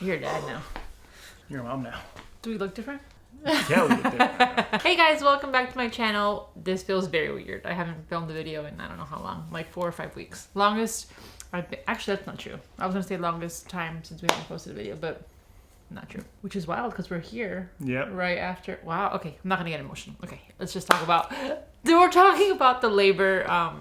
You're a dad now. You're a mom now. Do we look different? Yeah, we look different. Hey guys, welcome back to my channel. This feels very weird. I haven't filmed a video in I don't know how long, like 4 or 5 weeks. Longest, actually that's not true. I was gonna say longest time since we haven't posted a video, but not true. Which is wild because we're here right after. Wow, okay, I'm not gonna get emotional. Okay, let's just talk about, we're talking about the labor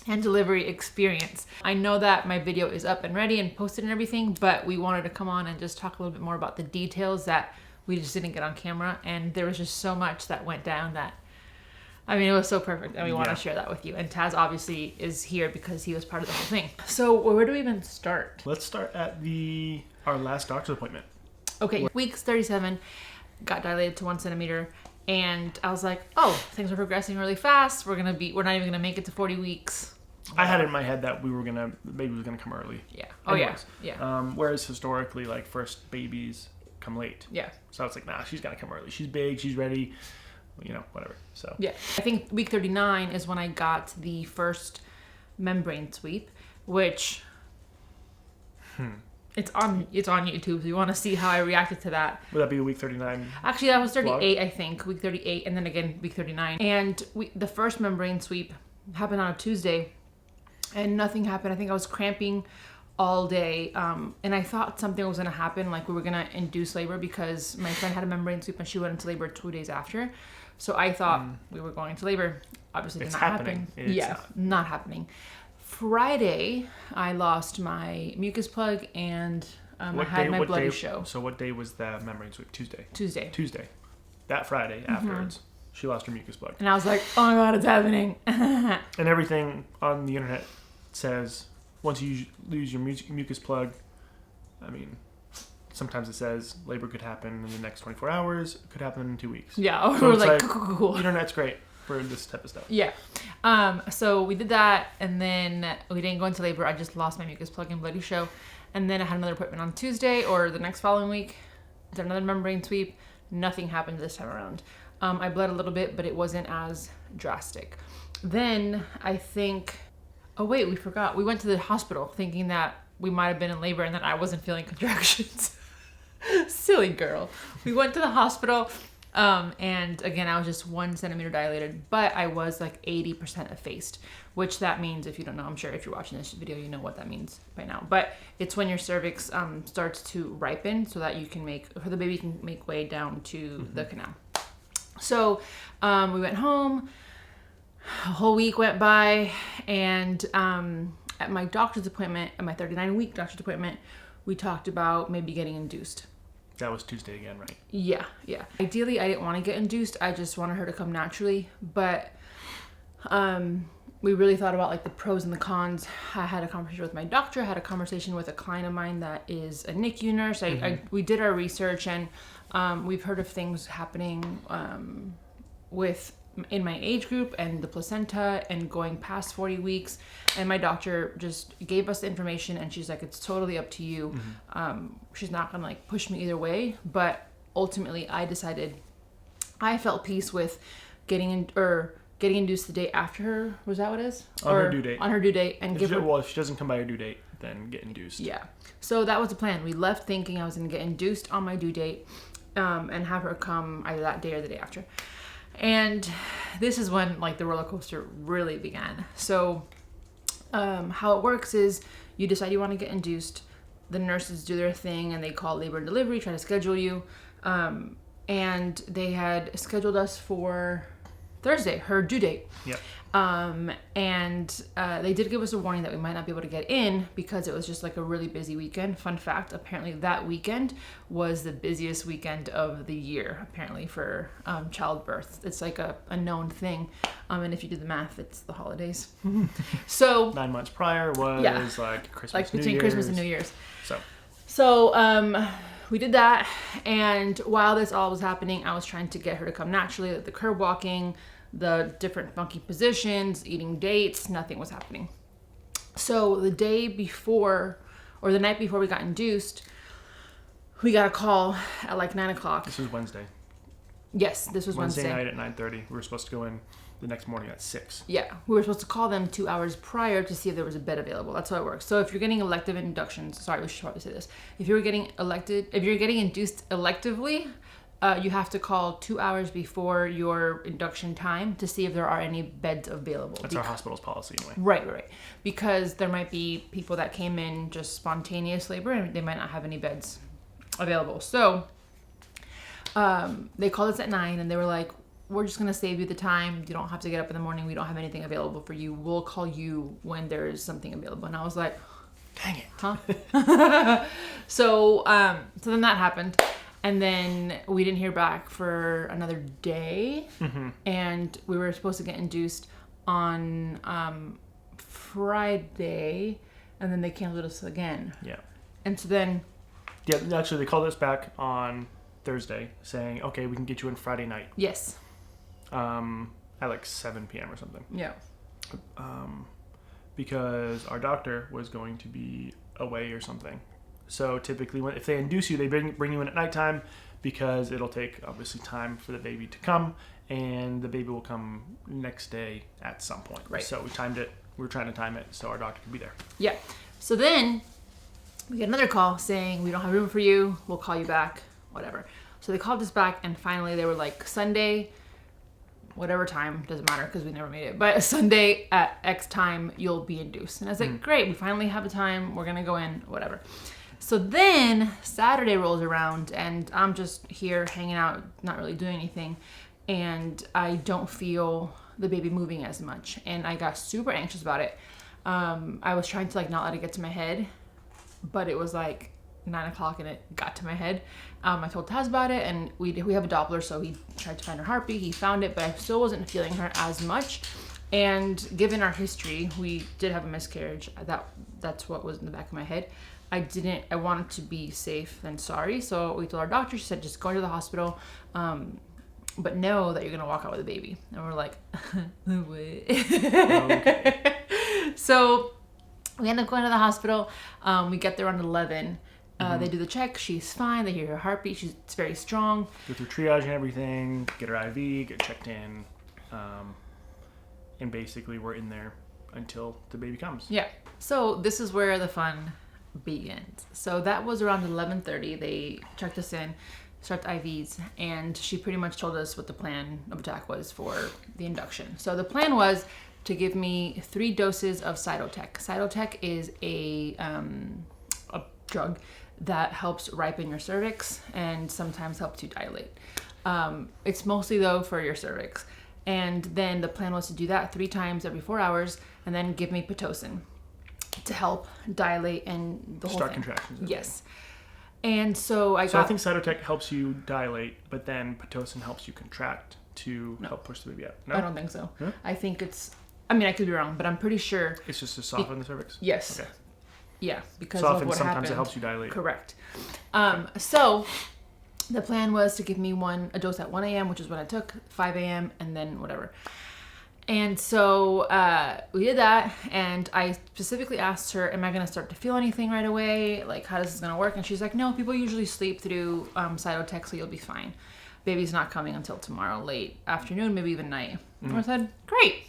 and delivery experience. I know that my video is up and ready and posted and everything, but we wanted to come on and just talk a little bit more about the details that we just didn't get on camera, and there was just so much that went down that, I mean, it was so perfect, and we want to share that with you. And Taz obviously is here because he was part of the whole thing. So where do we even start? Let's start at our last doctor's appointment. Okay, week 37, got dilated to 1 centimeter, and I was like, oh, things are progressing really fast. We're not even gonna make it to 40 weeks. I had in my head that baby was gonna come early. Yeah. Anyways, yeah. Whereas historically, like, first babies come late. Yeah. So it's like, nah, she's gotta come early. She's big, she's ready, whatever. So yeah, I think week 39 is when I got the first membrane sweep, which it's on YouTube. So you want to see how I reacted to that. Would that be week 39? Actually, that was 38, I think, week 38, and then again week 39. And the first membrane sweep happened on a Tuesday, and nothing happened. I think I was cramping all day, and I thought something was gonna happen, like we were gonna induce labor because my friend had a membrane sweep and she went into labor 2 days after. So I thought we were going to labor. Obviously, did not happen. Not happening. Friday, I lost my mucus plug and I had my bloody show. So what day was the membrane sweep? Tuesday. Tuesday. That Friday afterwards, she lost her mucus plug. And I was like, oh my God, it's happening. And everything on the internet says once you lose your mucus plug, I mean, sometimes it says labor could happen in the next 24 hours. It could happen in 2 weeks. Yeah, so we're like, cool. Internet's great for this type of stuff. Yeah. So we did that, and then we didn't go into labor. I just lost my mucus plug and bloody show. And then I had another appointment on Tuesday or the next following week. Did another membrane sweep. Nothing happened this time around. I bled a little bit, but it wasn't as drastic. Then I think, oh wait, we forgot. We went to the hospital thinking that we might have been in labor and that I wasn't feeling contractions. Silly girl. We went to the hospital, and again, I was just 1 centimeter dilated, but I was like 80% effaced, which that means, if you don't know, I'm sure if you're watching this video, you know what that means by now, but it's when your cervix starts to ripen so that the baby can make way down to the canal. So we went home, a whole week went by, and at my doctor's appointment, at my 39-week doctor's appointment, we talked about maybe getting induced. That was Tuesday again, right? Yeah. Ideally, I didn't want to get induced. I just wanted her to come naturally. But we really thought about like the pros and the cons. I had a conversation with my doctor. I had a conversation with a client of mine that is a NICU nurse. We did our research, and we've heard of things happening in my age group and the placenta and going past 40 weeks. And my doctor just gave us the information, and she's like, it's totally up to you. She's not gonna like push me either way, but ultimately I decided I felt peace with getting induced the day after her. Was that what it is? On her due date. On her due date. And if she doesn't come by her due date, then get induced. Yeah. So that was the plan. We left thinking I was gonna get induced on my due date, and have her come either that day or the day after. And this is when like the roller coaster really began. So how it works is you decide you want to get induced. The nurses do their thing and they call labor and delivery, try to schedule you. And they had scheduled us for Thursday, her due date. Yep. And they did give us a warning that we might not be able to get in because it was just like a really busy weekend. Fun fact, apparently that weekend was the busiest weekend of the year, apparently, for childbirth. It's like a known thing. And if you do the math, it's the holidays. So 9 months prior was like Christmas, like between Christmas and New Year's. So we did that, and while this all was happening, I was trying to get her to come naturally, like the curb walking, the different funky positions, eating dates, nothing was happening. So the day before, or the night before we got induced, we got a call at like 9 o'clock. This was Wednesday. Yes, this was Wednesday. Night at 9:30. We were supposed to go in the next morning at 6. Yeah, we were supposed to call them 2 hours prior to see if there was a bed available. That's how it works. So if you're getting elective inductions, sorry, we should probably say this. If you're getting induced electively, you have to call 2 hours before your induction time to see if there are any beds available. That's our hospital's policy anyway. Right. Because there might be people that came in just spontaneous labor and they might not have any beds available. So they called us at 9 and they were like, we're just going to save you the time. You don't have to get up in the morning. We don't have anything available for you. We'll call you when there's something available. And I was like, dang it. Huh? So then that happened. And then we didn't hear back for another day. Mm-hmm. And we were supposed to get induced on Friday. And then they canceled us again. Yeah. And so then... Yeah, actually, they called us back on Thursday saying, okay, we can get you in Friday night. Yes. At like 7 p.m. or something. Yeah. Because our doctor was going to be away or something. So typically, if they induce you, they bring you in at nighttime because it'll take, obviously, time for the baby to come, and the baby will come next day at some point. Right. So we timed it. We were trying to time it so our doctor could be there. Yeah. So then we get another call saying, we don't have room for you. We'll call you back, whatever. So they called us back, and finally they were like, Sunday, whatever time, doesn't matter because we never made it, but Sunday at X time, you'll be induced. And I was like, great, we finally have the time. We're going to go in, whatever. So then Saturday rolls around and I'm just here hanging out, not really doing anything. And I don't feel the baby moving as much. And I got super anxious about it. I was trying to like not let it get to my head, but it was like 9 o'clock and it got to my head. I told Taz about it and we have a Doppler, so he tried to find her heartbeat. He found it, but I still wasn't feeling her as much. And given our history, we did have a miscarriage. That's what was in the back of my head. I wanted to be safe than sorry. So we told our doctor, she said, just go into the hospital, but know that you're going to walk out with a baby. And we're like, what? Okay. So we end up going to the hospital. We get there around 11. They do the check. She's fine. They hear her heartbeat. It's very strong. Go through triage and everything, get her IV, get checked in. And basically we're in there until the baby comes. Yeah. So this is where the fun begins. So that was around 11:30. They checked us in, started IVs, and she pretty much told us what the plan of attack was for the induction. So the plan was to give me 3 doses of Cytotec. Cytotec is a drug that helps ripen your cervix and sometimes helps you dilate. It's mostly though for your cervix. And then the plan was to do that 3 times every 4 hours and then give me Pitocin to help dilate and the whole Start thing. contractions. Yes. And so I think Cytotec helps you dilate, but then Pitocin helps you contract to help push the baby out. No? I don't think so. Huh? I think I mean, I could be wrong, but I'm pretty sure. It's just to soften the cervix? Yes. Okay. Yeah, because Soften, of what sometimes happened. it helps you dilate. Correct. So the plan was to give me a dose at 1 a.m., which is what I took, 5 a.m., and then whatever. And so we did that, and I specifically asked her, am I going to start to feel anything right away? Like, how is this going to work? And she's like, no, people usually sleep through Cytotec, so you'll be fine. Baby's not coming until tomorrow, late afternoon, maybe even night. And I said, great.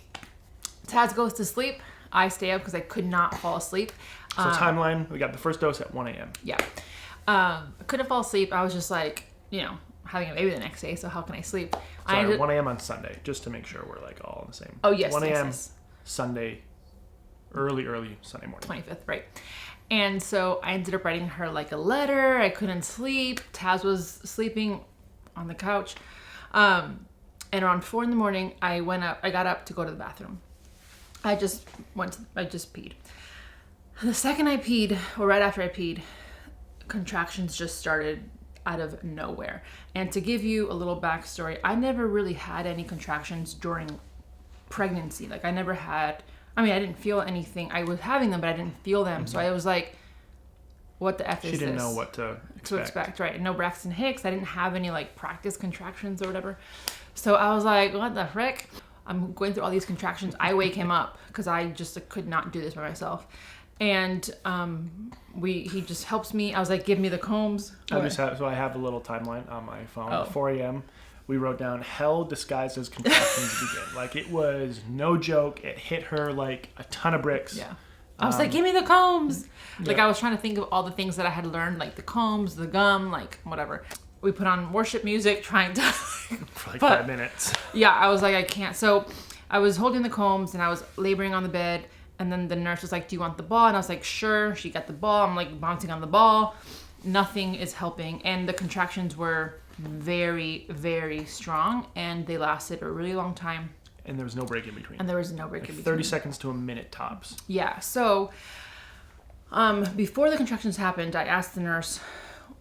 Taz goes to sleep. I stay up because I could not fall asleep. So timeline, we got the first dose at 1 a.m. Yeah. I couldn't fall asleep. I was just like, having a baby the next day, so how can I sleep? Sorry, 1 a.m. on Sunday, just to make sure we're like all on the same. Oh, yes. 1 a.m. Yes. Sunday, early Sunday morning. 25th, right. And so I ended up writing her like a letter. I couldn't sleep. Taz was sleeping on the couch. And around 4 a.m, I got up to go to the bathroom. I just peed. The second I peed, or right after I peed, contractions just started out of nowhere. And to give you a little backstory, I never really had any contractions during pregnancy. Like I didn't feel anything. I was having them, but I didn't feel them. Mm-hmm. So I was like, what the F is this? She didn't know what to expect. Right. No Braxton Hicks. I didn't have any like practice contractions or whatever. So I was like, what the frick? I'm going through all these contractions. I wake him up because I just could not do this by myself. And he just helps me. I was like, give me the combs. I have a little timeline on my phone. 4 a.m. we wrote down hell disguised as contractions begin. Like, it was no joke. It hit her like a ton of bricks. Yeah. I was like, give me the combs. Like, Yeah. I was trying to think of all the things that I had learned, like the combs, the gum, like whatever. We put on worship music trying to... For like 5 minutes. Yeah, I was like, I can't. So I was holding the combs and I was laboring on the bed. And then the nurse was like, do you want the ball? And I was like, sure. She got the ball. I'm like bouncing on the ball. Nothing is helping. And the contractions were very, very strong. And they lasted a really long time. And there was no break in between. And there was no break in between. 30 seconds to a minute tops. Yeah. So before the contractions happened, I asked the nurse,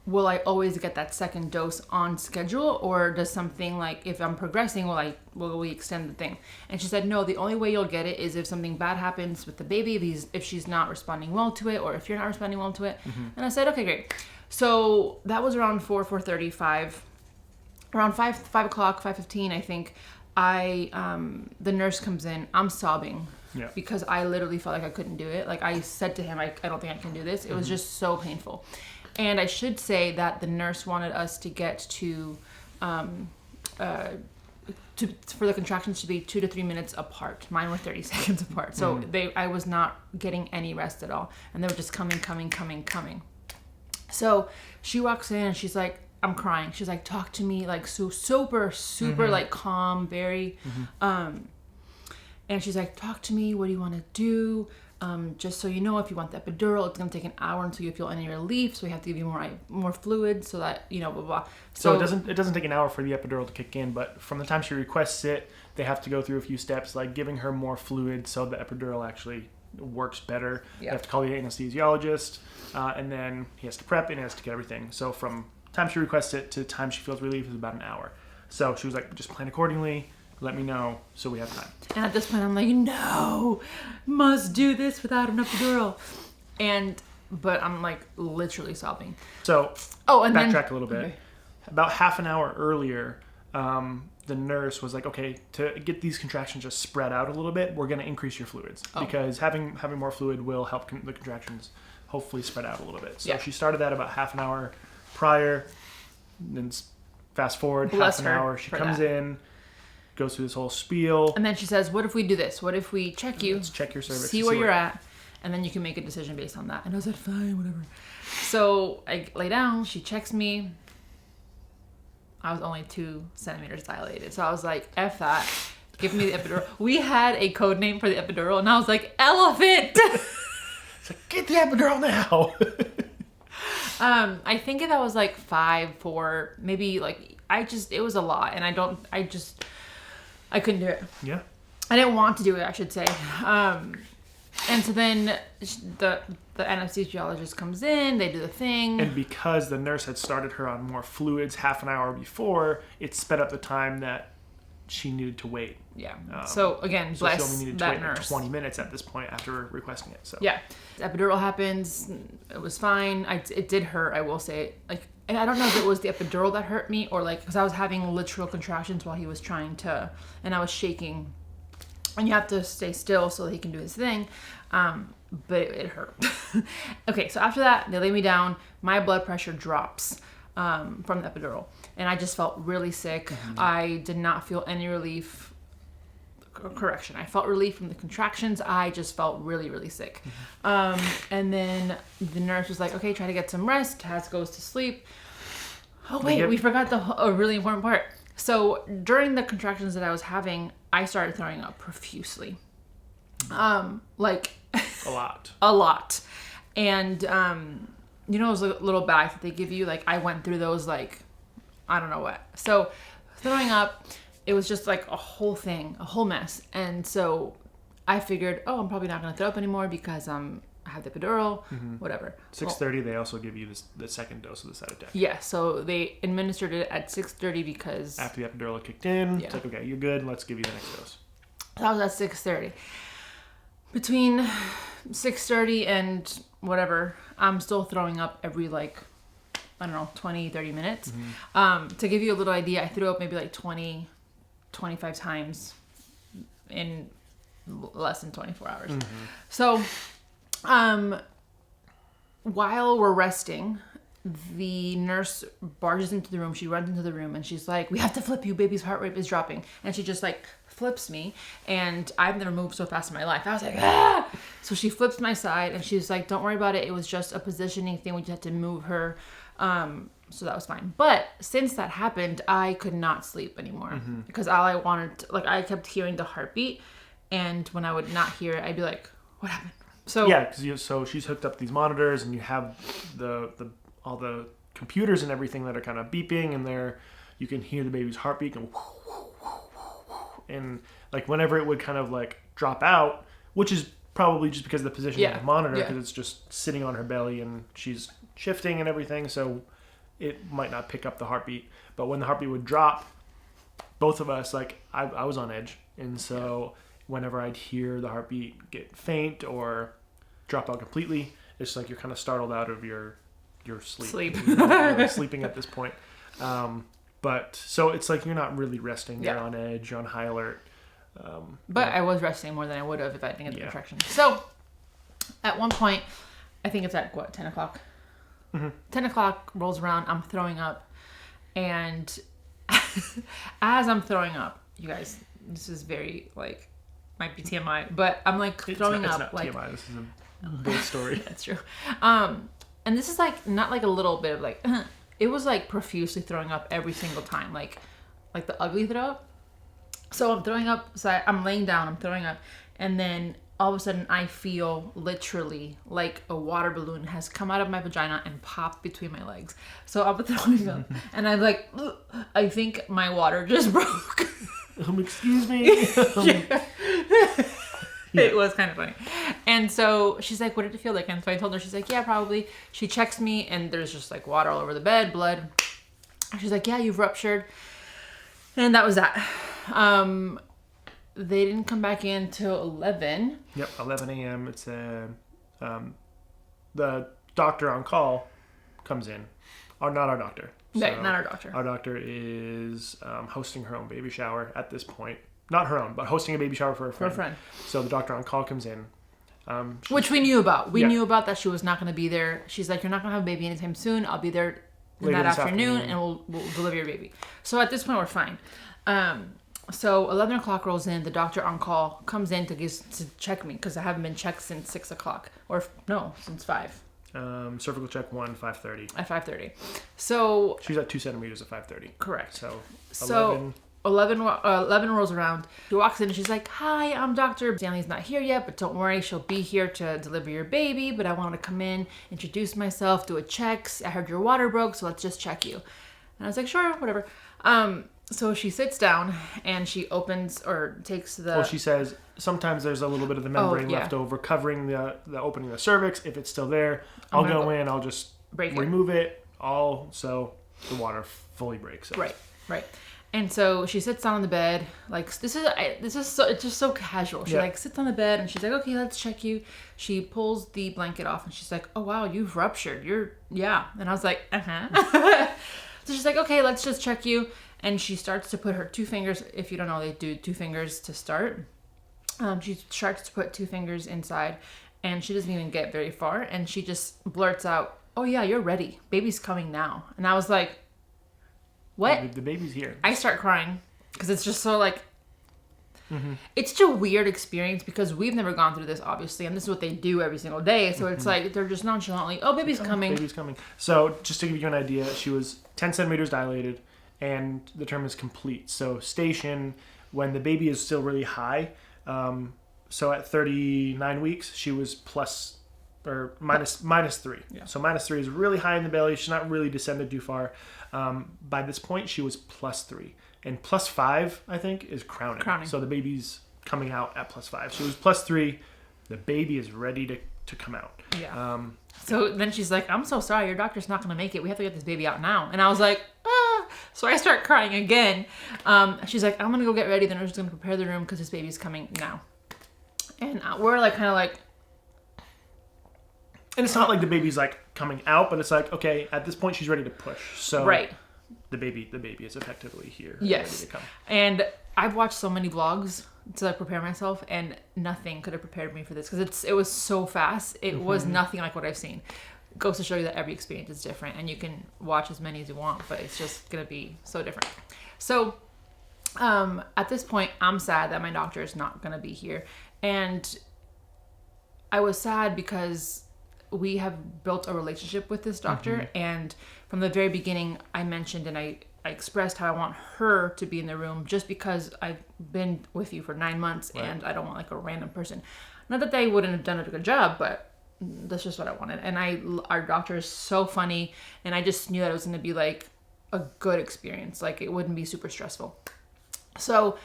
will I always get that second dose on schedule, or does something like, if I'm progressing, will we extend the thing? And she said, no, the only way you'll get it is if something bad happens with the baby, if she's not responding well to it, or if you're not responding well to it. And I said, okay, great. So that was around 4:35, around 5 o'clock, 5:15, I think. The nurse comes in, I'm sobbing. Yeah. Because I literally felt like I couldn't do it. Like, I said to him, I don't think I can do this. It was just so painful. And I should say that the nurse wanted us to get for the contractions to be 2 to 3 minutes apart. Mine were 30 seconds apart. So I was not getting any rest at all. And they were just coming. So she walks in and she's like, I'm crying. She's like, talk to me, like, so super like calm, very, and she's like, talk to me. What do you want to do? Just so you know, if you want the epidural, it's going to take an hour until you feel any relief. So we have to give you more fluid so that, blah, blah. So it doesn't take an hour for the epidural to kick in, but from the time she requests it, they have to go through a few steps, like giving her more fluid so the epidural actually works better. Yeah. They have to call the anesthesiologist, and then he has to prep and he has to get everything. So from time she requests it to the time she feels relief is about an hour. So she was like, just plan accordingly. Let me know so we have time. And at this point, I'm like, no, must do this without an epidural. But I'm like literally sobbing. So backtrack a little bit. Okay. About half an hour earlier, the nurse was like, okay, to get these contractions just spread out a little bit, we're going to increase your fluids because having more fluid will help the contractions hopefully spread out a little bit. So she started that about half an hour prior. Then fast forward half an hour, she comes in, goes through this whole spiel. And then she says, what if we do this? What if we check you? Let's check your cervix. See where you're at. And then you can make a decision based on that. And I was like, fine, whatever. So I lay down. She checks me. I was only 2 centimeters dilated. So I was like, F that. Give me the epidural. We had a code name for the epidural. And I was like, elephant. It's like, get the epidural now. I think that was like 5, 4, maybe like, it was a lot. And I couldn't do it. Yeah. I didn't want to do it, I should say. And so then the anesthesiologist comes in, they do the thing. And because the nurse had started her on more fluids half an hour before, it sped up the time that she needed to wait. Yeah. So again, bless she only needed to that wait nurse. like 20 minutes at this point after requesting it. So yeah, the epidural happens. It was fine. It did hurt, I will say. Like, and I don't know if it was the epidural that hurt me or like, because I was having literal contractions while he was trying to, and I was shaking. And you have to stay still so that he can do his thing. But it hurt. Okay, so after that, they lay me down. My blood pressure drops from the epidural. And I just felt really sick. I did not feel any relief. Correction. I felt relief from the contractions. I just felt really, really sick. And then the nurse was like, okay, try to get some rest. Taz goes to sleep. Oh, wait, we forgot a really important part. So during the contractions that I was having, I started throwing up profusely. Like a lot. A lot. And those little bags that they give you, like I went through those, like I don't know what. So throwing up, it was just like a whole thing, a whole mess. And so I figured, I'm probably not gonna throw up anymore because I have the epidural, whatever. 6:30, they also give you the second dose of the Cytotec. Yeah, so they administered it at 6:30 because after the epidural had kicked in, it's like, okay, you're good, let's give you the next dose. That was at 6:30. Between 6:30 and whatever, I'm still throwing up every 20, 30 minutes. To give you a little idea, I threw up maybe 20, 25 times in less than 24 hours. So, while we're resting, the nurse barges into the room. She runs into the room and she's like, we have to flip you. Baby's heart rate is dropping. And she just like flips me. And I've never moved so fast in my life. I was like, ah! So she flips my side and she's like, don't worry about it. It was just a positioning thing. We just had to move her. So that was fine. But since that happened, I could not sleep anymore because all I wanted to, like, I kept hearing the heartbeat. And when I would not hear it, I'd be like, what happened? So yeah, so she's hooked up these monitors and you have all the computers and everything that are kind of beeping, and you can hear the baby's heartbeat go, and like whenever it would kind of like drop out, which is probably just because of the position of the monitor, because it's just sitting on her belly and she's shifting and everything, so it might not pick up the heartbeat. But when the heartbeat would drop, both of us, like I was on edge, and so whenever I'd hear the heartbeat get faint or drop out completely, it's like you're kind of startled out of your sleep. You're sleeping at this point. But so it's like you're not really resting. You're on edge. You're on high alert. But I was resting more than I would have if I didn't get the contraction. So at one point, I think it's at 10 o'clock. 10 o'clock rolls around. I'm throwing up. And as I'm throwing up, you guys, this is very like, might be TMI, but I'm like throwing up. It's not like, TMI. This is a big story. That's true. And this is like not like a little bit of like it was like profusely throwing up every single time, like the ugly throw up. So I'm throwing up, so I'm laying down, I'm throwing up, and then all of a sudden I feel literally like a water balloon has come out of my vagina and popped between my legs. So I'm throwing up and I'm like, ugh, I think my water just broke. Excuse me. It was kind of funny. And so she's like, what did it feel like? And so I told her, she's like, yeah, probably. She checks me and there's just like water all over the bed, blood. She's like, yeah, you've ruptured. And that was that. They didn't come back in till 11. Yep, 11 a.m. It's the doctor on call comes in. Or not our doctor. No, not our doctor. Our doctor is hosting her own baby shower at this point. Not her own, but hosting a baby shower for a friend. So the doctor on call comes in. Which we knew about. We knew about that she was not going to be there. She's like, you're not going to have a baby anytime soon. I'll be there later that afternoon and we'll deliver your baby. So at this point, we're fine. So 11 o'clock rolls in. The doctor on call comes in to check me because I haven't been checked since 6 o'clock. Since 5. Cervical check 5:30. At 5:30. So she's at 2 centimeters at 5:30. Correct. So 11 rolls around. She walks in and she's like, hi, I'm Dr. Stanley's not here yet, but don't worry, she'll be here to deliver your baby. But I want to come in, introduce myself, do a check. I heard your water broke, so let's just check you. And I was like, sure, whatever. So she sits down and she opens or takes the... Well, she says sometimes there's a little bit of the membrane left over covering the opening of the cervix. If it's still there, I'll go in, I'll just remove it all so the water fully breaks. Right. And so she sits down on the bed. Like this is so, it's just so casual. She like sits on the bed and she's like, okay, let's check you. She pulls the blanket off and she's like, oh wow, you've ruptured. And I was like, So she's like, okay, let's just check you. And she starts to put her 2 fingers. If you don't know, they do 2 fingers to start. She starts to put 2 fingers inside and she doesn't even get very far. And she just blurts out, oh yeah, you're ready. Baby's coming now. And I was like, what? The baby's here. I start crying because it's just so like, it's such a weird experience because we've never gone through this, obviously, and this is what they do every single day. So it's like they're just nonchalantly, oh, baby's coming. Baby's coming. So just to give you an idea, she was 10 centimeters dilated, and the term is complete. So station, when the baby is still really high, so at 39 weeks, she was minus 3. Yeah. So minus 3 is really high in the belly. She's not really descended too far. By this point, she was plus 3. And plus 5, I think, is crowning. So the baby's coming out at plus 5. She was plus 3. The baby is ready to come out. Yeah. So then she's like, I'm so sorry. Your doctor's not going to make it. We have to get this baby out now. And I was like, ah. So I start crying again. She's like, I'm going to go get ready. The nurse is going to prepare the room because this baby's coming now. And we're like, kind of like. And it's not like the baby's like coming out, but it's like, okay, at this point she's ready to push. So the baby is effectively here. Yes. Ready to come. And I've watched so many vlogs to like prepare myself, and nothing could have prepared me for this because it was so fast. It was nothing like what I've seen. goes to show you that every experience is different, and you can watch as many as you want, but it's just gonna be so different. So at this point, I'm sad that my doctor is not gonna be here, and I was sad because we have built a relationship with this doctor, and from the very beginning, I mentioned and I expressed how I want her to be in the room, just because I've been with you for 9 months, and I don't want like a random person. Not that they wouldn't have done a good job, but that's just what I wanted. And our doctor is so funny, and I just knew that it was going to be like a good experience. Like it wouldn't be super stressful. So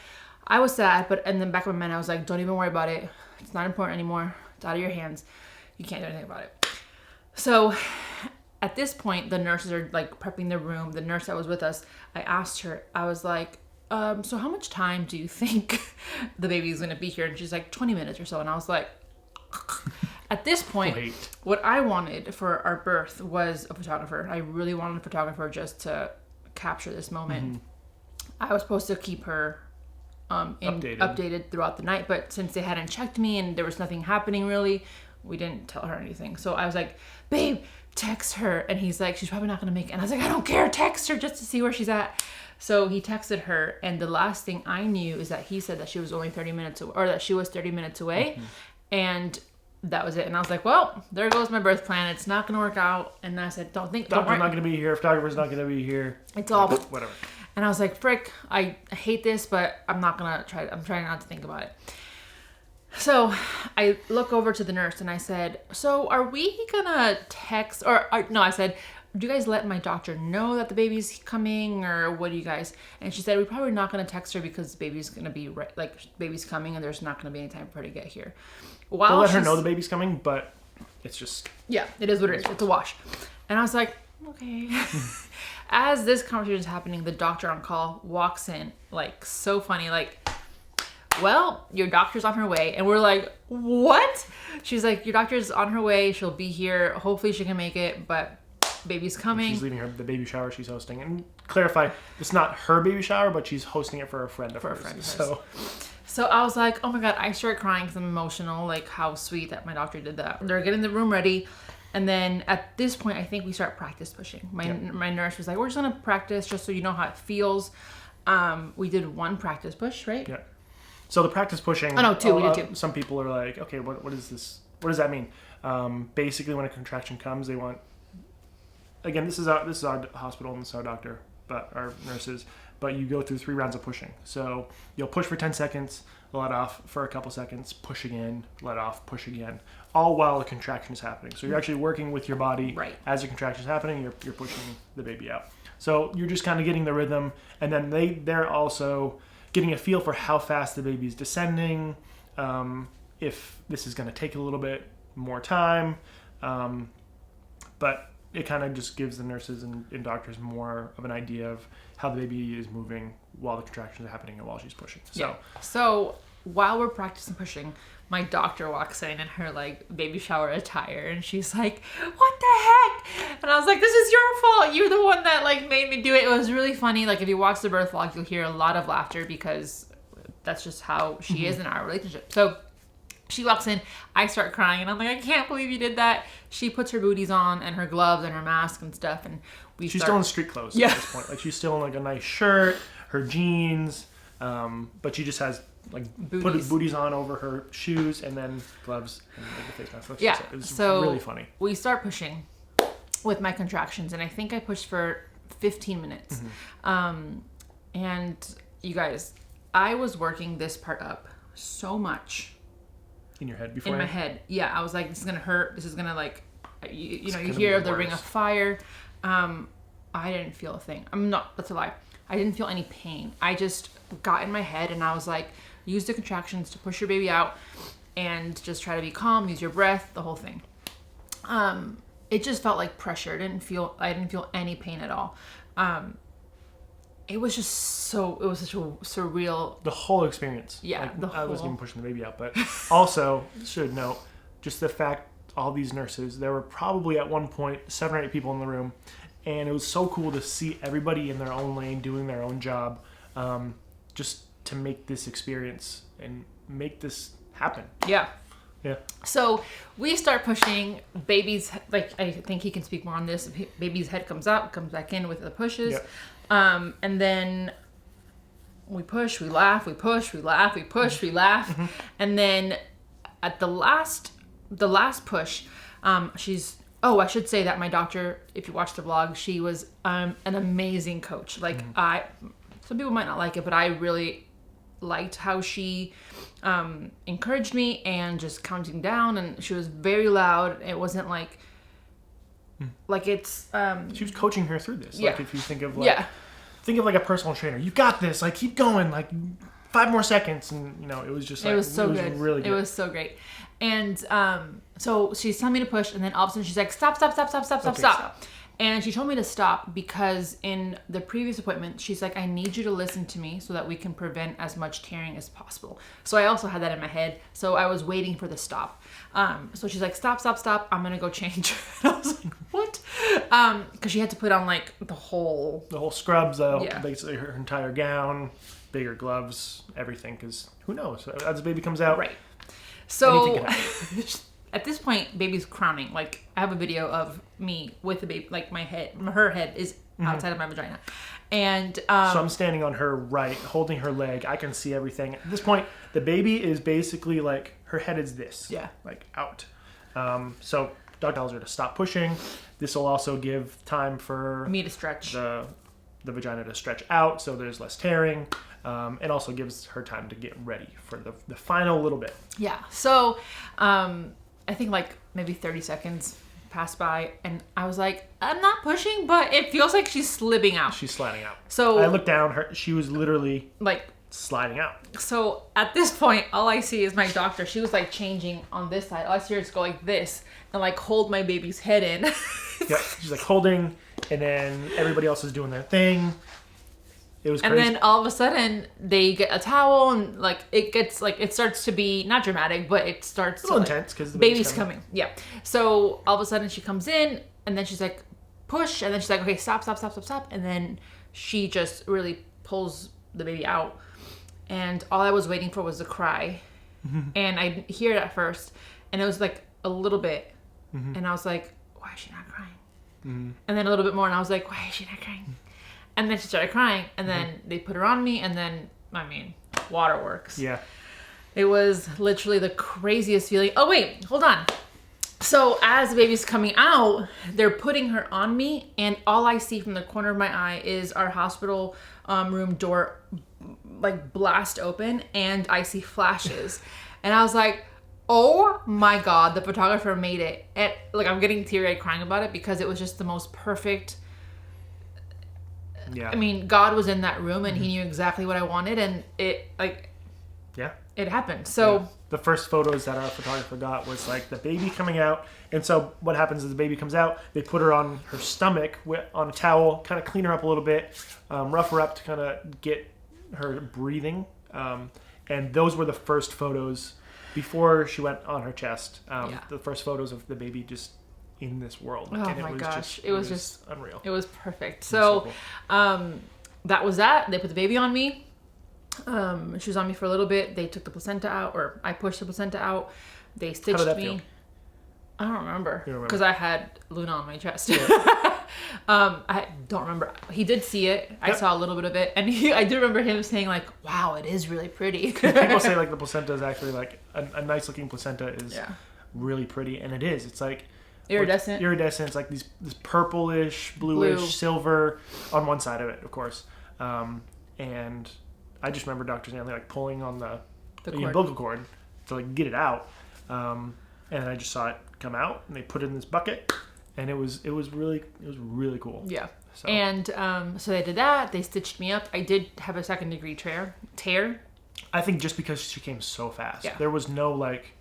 I was sad, but in the back of my mind, I was like, don't even worry about it. It's not important anymore. It's out of your hands. You can't do anything about it. So at this point, the nurses are like prepping the room. The nurse that was with us, I asked her, I was like, so how much time do you think the baby's going to be here? And she's like, 20 minutes or so. And I was like, at this point, what I wanted for our birth was a photographer. I really wanted a photographer just to capture this moment. I was supposed to keep her updated throughout the night, but since they hadn't checked me and there was nothing happening really, we didn't tell her anything. So I was like, babe, text her. And he's like, she's probably not going to make it. And I was like, I don't care. Text her just to see where she's at. So he texted her. And the last thing I knew is that he said that she was only 30 minutes away, or that she was 30 minutes away. And that was it. And I was like, well, there goes my birth plan. It's not going to work out. And I said, don't worry. Doctor's not going to be here. Photographer's not going to be here. It's all whatever. And I was like, frick, I hate this, but I'm not going to try. I'm trying not to think about it. So I look over to the nurse and I said, so are we gonna text no, I said, do you guys let my doctor know that the baby's coming, or what do you guys? And she said, we're probably not gonna text her because the baby's gonna be baby's coming and there's not gonna be any time for her to get here. They'll let her know the baby's coming, but it's just, yeah, it is what it is. It's a wash. And I was like, okay. As this conversation is happening, the doctor on call walks in, like so funny, like, well, your doctor's on her way. And we're like, what? She's like, your doctor's on her way. She'll be here. Hopefully she can make it, but baby's coming. She's leaving the baby shower she's hosting. And clarify, it's not her baby shower, but she's hosting it for a friend of hers. So I was like, oh my God, I started crying because I'm emotional, like how sweet that my doctor did that. They're getting the room ready. And then at this point, I think we start practice pushing. My nurse was like, we're just going to practice just so you know how it feels. We did one practice push, right? Yeah. So the practice pushing. Oh, no, two. We did two. Some people are like, okay, what is this? What does that mean? Basically, when a contraction comes, they want. Again, this is our hospital and this is our doctor, but our nurses. But you go through 3 rounds of pushing. So you'll push for 10 seconds, let off for a couple seconds, push again, let off, push again, all while a contraction is happening. So you're actually working with your body as the contraction is happening. You're pushing the baby out. So you're just kind of getting the rhythm, and then they're also getting a feel for how fast the baby's descending, if this is going to take a little bit more time, but it kind of just gives the nurses and doctors more of an idea of how the baby is moving while the contractions are happening and while she's pushing. So while we're practicing pushing, my doctor walks in her like baby shower attire, and she's like, what the heck? And I was like, this is your fault. You're the one that like made me do it. It was really funny. Like if you watch the birth vlog, you'll hear a lot of laughter because that's just how she is in our relationship. So she walks in, I start crying, and I'm like, I can't believe you did that. She puts her booties on and her gloves and her mask and stuff, and she's still in street clothes at this point. Like she's still in like a nice shirt, her jeans, but she just has like booties on over her shoes and then gloves and like the face mask. It was really funny. We start pushing with my contractions, and I think I pushed for 15 minutes. And you guys, I was working this part up so much. In your head before? In my head. Yeah, I was like, this is going to hurt. This is going to like, you hear the ring of fire. I didn't feel a thing. That's a lie. I didn't feel any pain. I just got in my head and I was like, use the contractions to push your baby out and just try to be calm, use your breath, the whole thing. It just felt like pressure. I didn't feel any pain at all. It was such a surreal. The whole experience. Yeah. I wasn't even pushing the baby out, but also should note just the fact all these nurses, there were probably at one point 7 or 8 people in the room, and it was so cool to see everybody in their own lane doing their own job, just to make this experience and make this happen. Yeah. Yeah. So we start pushing. Baby's, like, I think he can speak more on this. Baby's head comes out, comes back in with the pushes. Yeah. And then we push, we laugh, we push, we laugh, we push, we laugh. Mm-hmm. And then at the last push, I should say that my doctor, if you watch the vlog, she was an amazing coach. Like, some people might not like it, but I really liked how she encouraged me and just counting down, and she was very loud. It wasn't like it's She was coaching her through this. Yeah. Like, if you think of like a personal trainer, you got this, like, keep going, like 5 more seconds, and it was just like, it was so good. Really good. It was so great. And so she's telling me to push, and then all of a sudden she's like, stop. And she told me to stop because in the previous appointment, she's like, I need you to listen to me so that we can prevent as much tearing as possible. So I also had that in my head. So I was waiting for the stop. So she's like, stop. I'm going to go change. And I was like, what? Because she had to put on like the whole scrubs, basically her entire gown, bigger gloves, everything. Because who knows? As the baby comes out. Right. So anything can happen. At this point, baby's crowning. Like, I have a video of me with the baby, like her head is outside of my vagina. And so I'm standing on her right, holding her leg. I can see everything. At this point, the baby is basically like, her head is this. Yeah. Like, out. So Doc tells her to stop pushing. This will also give time for me to stretch. The vagina to stretch out so there's less tearing. It also gives her time to get ready for the final little bit. Yeah. So I think like maybe 30 seconds passed by, and I was like, I'm not pushing, but it feels like she's slipping out. She's sliding out. So I looked down, she was literally like sliding out. So at this point, all I see is my doctor. She was like changing on this side. All I see her is go like this and like hold my baby's head in. Yeah, she's like holding, and then everybody else is doing their thing. It was crazy. And then all of a sudden they get a towel, and like it starts to be not dramatic, but it starts a little to, like, intense because the baby's coming. Yeah. So all of a sudden she comes in, and then she's like, push, and then she's like, okay, stop, and then she just really pulls the baby out, and all I was waiting for was a cry, and I hear it at first, and it was like a little bit, and I was like, why is she not crying? And then a little bit more, and I was like, why is she not crying? And then she started crying, and then they put her on me, and then, I mean, waterworks. Yeah. It was literally the craziest feeling. Oh, wait, hold on. So as the baby's coming out, they're putting her on me, and all I see from the corner of my eye is our hospital room door, like, blast open, and I see flashes. And I was like, oh my God, the photographer made it. And, like, I'm getting teary-eyed crying about it because it was just the most perfect... Yeah. I mean, God was in that room, and he knew exactly what I wanted, and it, like... Yeah. It happened. So... Yeah. The first photos that our photographer got was, like, the baby coming out. And so what happens is the baby comes out, they put her on her stomach on a towel, kind of clean her up a little bit, rough her up to kind of get her breathing. And those were the first photos before she went on her chest. The first photos of the baby just... in this world. Oh and my gosh. It was just unreal. It was perfect. So that was that. They put the baby on me. She was on me for a little bit. They took the placenta out, or I pushed the placenta out. They stitched How did that me. feel? I don't remember. You don't remember? Because I had Luna on my chest. Yeah. I don't remember. He did see it. I saw a little bit of it. And I do remember him saying like, wow, it is really pretty. People say like the placenta is actually like a nice looking placenta is really pretty. And it is. It's like iridescent. It's like this purplish, bluish, silver on one side of it, of course. And I just remember Dr. Stanley like pulling on the umbilical cord to like get it out. And I just saw it come out, and they put it in this bucket, and it was really cool. Yeah. So. And so they did that. They stitched me up. I did have a 2nd degree tear. I think just because she came so fast. Yeah. There was no like...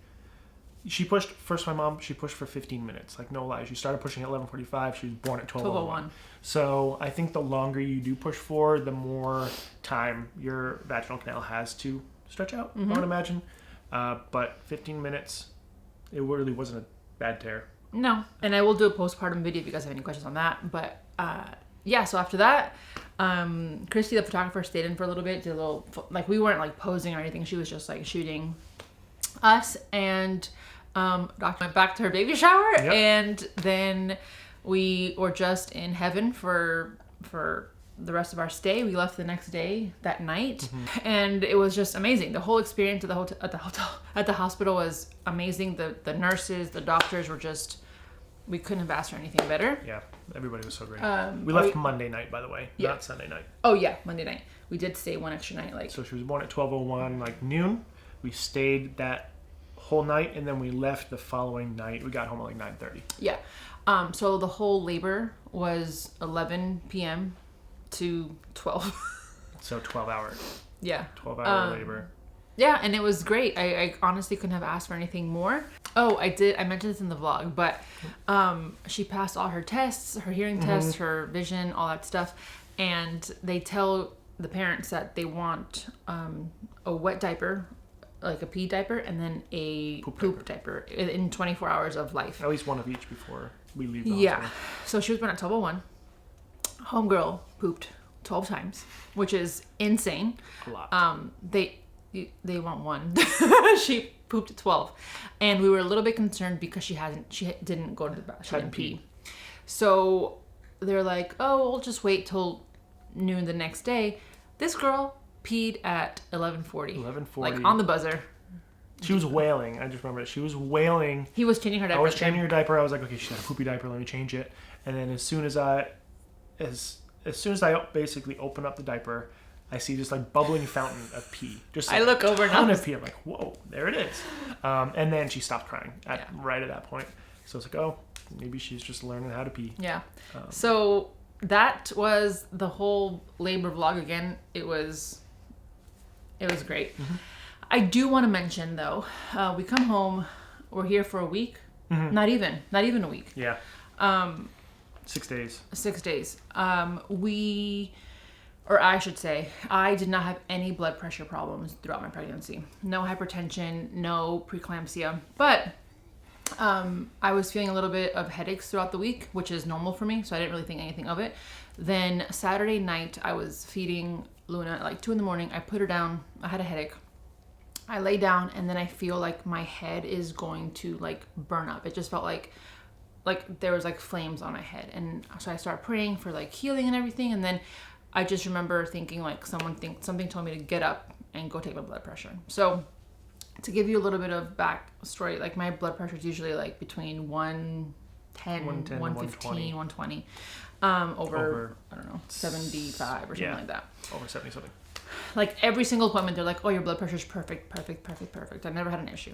She pushed... First, my mom, she pushed for 15 minutes. Like, no lie. She started pushing at 11:45. She was born at 12:01. So I think the longer you do push for, the more time your vaginal canal has to stretch out, I would imagine. But 15 minutes, it really wasn't a bad tear. No. And I will do a postpartum video if you guys have any questions on that. But yeah, so after that, Christy, the photographer, stayed in for a little bit. Did a little... Like, we weren't like posing or anything. She was just like shooting... us and Doctor went back to her baby shower, Yep. and then we were just in heaven for the rest of our stay. We left the next day, that night, and it was just amazing. The whole experience at the hospital was amazing. The nurses, the doctors were just, we couldn't have asked for anything better. Yeah, everybody was so great. We left Monday night, by the way, Yeah. not Sunday night. Oh yeah, Monday night. We did stay one extra night. Like, So she was born at 12:01, like noon. We stayed that whole night, and then we left the following night. We got home at like 9:30. yeah. So the whole labor was 11 p.m. to 12. So 12-hour Yeah. 12-hour labor. Yeah, and it was great. I honestly couldn't have asked for anything more. Oh, I mentioned this in the vlog, but she passed all her tests, her hearing tests, her vision, all that stuff. And they tell the parents that they want a wet diaper, like a pee diaper, and then a poop diaper in 24 hours of life. At least one of each before we leave the Yeah. hospital. So she was born at 12:01. Homegirl pooped 12 times, which is insane. A lot. They want one. She pooped at 12, and we were a little bit concerned because she didn't go to the bathroom. She didn't pee. So they're like, oh, we'll just wait till noon the next day. This girl peed at 11:40. 11:40. Like on the buzzer. She was wailing. I just remember it. She was wailing. He was changing her diaper. I was changing her diaper. I was like, okay, she's got a poopy diaper. Let me change it. And then as soon as I basically open up the diaper, I see this like bubbling fountain of pee. Just like, I look over a ton now. of pee. I'm like, whoa, there it is. And then she stopped crying right at that point. So it's like, oh, maybe she's just learning how to pee. Yeah. So that was the whole labor vlog again. It was great. I do want to mention though, we come home, we're here for a week. Not even a week. Yeah. 6 days. 6 days. I should say, I did not have any blood pressure problems throughout my pregnancy. No hypertension, no preeclampsia, but I was feeling a little bit of headaches throughout the week, which is normal for me, so I didn't really think anything of it. Then Saturday night, I was feeding Luna at like 2 in the morning. I put her down. I had a headache. I lay down, and then I feel like my head is going to like burn up. It just felt like there was like flames on my head. And so I started praying for like healing and everything. And then I just remember thinking like something told me to get up and go take my blood pressure. So to give you a little bit of backstory, like my blood pressure is usually like between 110, 115, 120, over I don't know, 75 or something like that. Over 70 something. Like every single appointment, they're like, oh, your blood pressure is perfect. I never had an issue.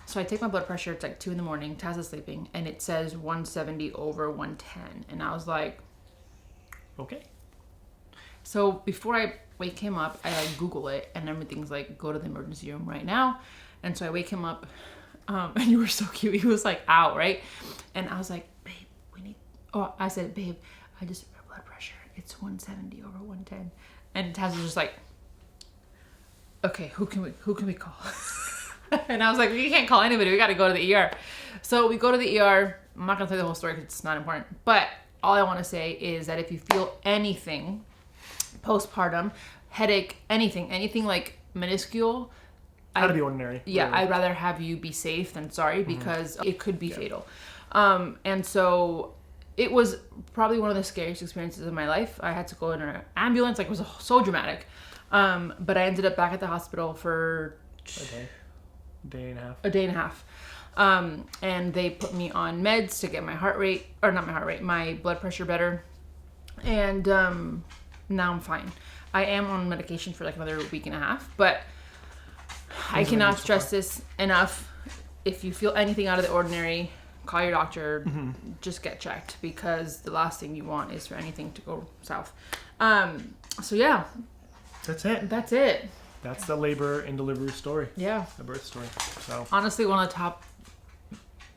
So I take my blood pressure. It's like 2 in the morning. Taz is sleeping, and it says 170 over 110. And I was like, okay. So before I wake him up, I like Google it, and everything's like, go to the emergency room right now. And so I wake him up, and you were so cute. He was like, ow, right? And I was like, babe, I said, babe, I just my blood pressure. It's 170 over 110. And Taz was just like, okay, who can we call? And I was like, we can't call anybody. We got to go to the ER. So we go to the ER. I'm not going to tell you the whole story because it's not important. But all I want to say is that if you feel anything postpartum, headache, anything like minuscule, Out of the ordinary. Yeah, really. I'd rather have you be safe than sorry because it could be fatal. And so it was probably one of the scariest experiences of my life. I had to go in an ambulance. Like, it was so dramatic. But I ended up back at the hospital for a day and a half. A day and a half. And they put me on meds to get my blood pressure better. And now I'm fine. I am on medication for like another week and a half, but I cannot stress this enough. If you feel anything out of the ordinary, call your doctor, just get checked, because the last thing you want is for anything to go south. So yeah. That's it. That's the labor and delivery story. Yeah. The birth story. So honestly, one of the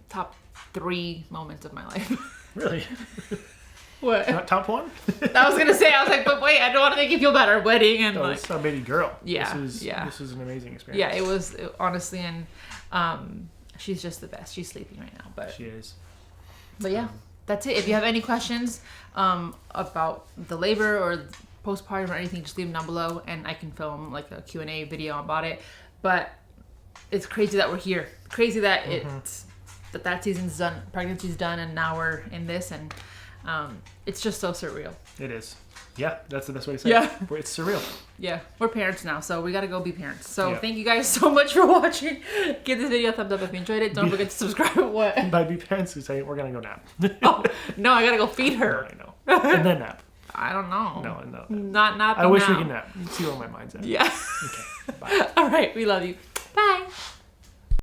top 3 moments of my life. Really? What? Not top 1? I was gonna say, I was like, but wait, I don't want to make you feel better. Wedding and no, it's a baby girl. Yeah. This is an amazing experience. Yeah, it was honestly, and she's just the best. She's sleeping right now, but she is. But yeah, that's it. If you have any questions about the labor or postpartum or anything, just leave them down below, and I can film like a Q&A video about it. But it's crazy that we're here. Crazy that that season's done, pregnancy's done, and now we're in this, and it's just so surreal. It is. Yeah, that's the best way to say Yeah. it. It's surreal. Yeah, we're parents now, so we gotta go be parents. So Yeah. thank you guys so much for watching. Give this video a thumbs up if you enjoyed it. Don't forget to subscribe. What? By be parents who say we're gonna go nap. Oh, no, I gotta go feed her. No, I know. And then nap. I don't know. No. Not I wish now. we could nap. You see where my mind's at. Yeah. Okay. Bye. All right, we love you.